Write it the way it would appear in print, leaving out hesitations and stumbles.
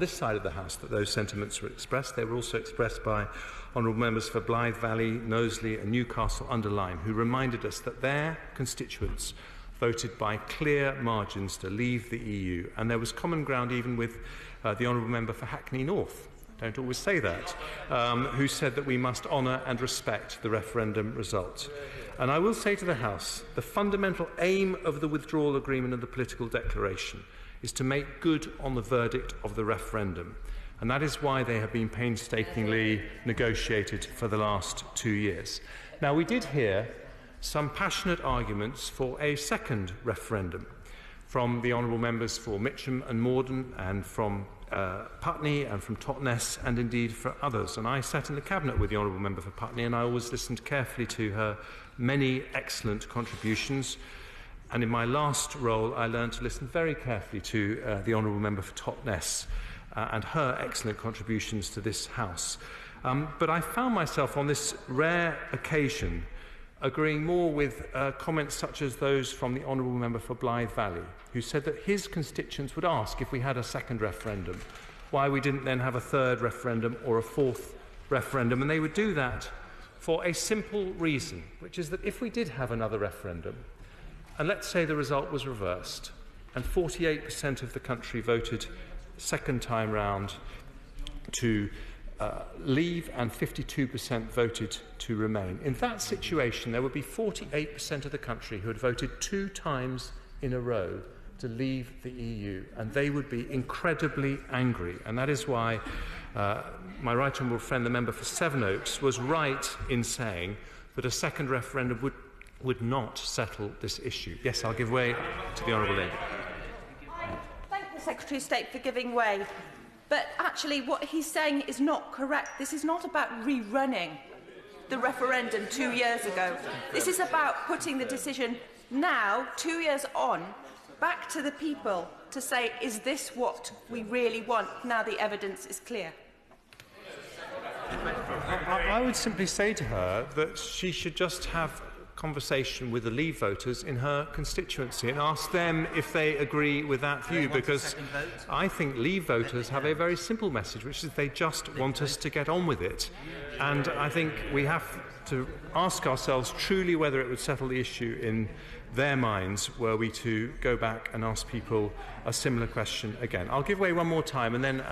this side of the House that those sentiments were expressed. They were also expressed by honourable members for Blythe Valley, Knowsley and Newcastle-under-Lyme, who reminded us that their constituents voted by clear margins to leave the EU, and there was common ground even with the honourable member for Hackney North. I don't always say that, who said that we must honour and respect the referendum result. And I will say to the House, the fundamental aim of the withdrawal agreement and the political declaration is to make good on the verdict of the referendum. And that is why they have been painstakingly negotiated for the last 2 years. Now, we did hear some passionate arguments for a second referendum from the honourable members for Mitcham and Morden and from Putney and from Totnes and indeed for others. And I sat in the Cabinet with the honourable member for Putney, and I always listened carefully to her many excellent contributions. And in my last role, I learned to listen very carefully to the honourable member for Totnes and her excellent contributions to this House. But I found myself on this rare occasion agreeing more with comments such as those from the honourable member for Blythe Valley, who said that his constituents would ask if we had a second referendum, why we didn't then have a third referendum or a fourth referendum. And they would do that for a simple reason, which is that if we did have another referendum, and let's say the result was reversed, and 48% of the country voted second time round to leave and 52% voted to remain. In that situation, there would be 48% of the country who had voted 2 times in a row to leave the EU, and they would be incredibly angry. And that is why my right honourable friend, the member for Sevenoaks, was right in saying that a second referendum would not settle this issue. Yes, I'll give way to the honourable lady. Thank the Secretary of State for giving way. But actually what he's saying is not correct. This is not about rerunning the referendum 2 years ago. This is about putting the decision now, 2 years on, back to the people to say, is this what we really want now the evidence is clear? I would simply say to her that she should just have conversation with the Leave voters in her constituency and ask them if they agree with that view, because I think Leave voters have a very simple message, which is they just want us to get on with it. And I think we have to ask ourselves truly whether it would settle the issue in their minds were we to go back and ask people a similar question again. I'll give way one more time and then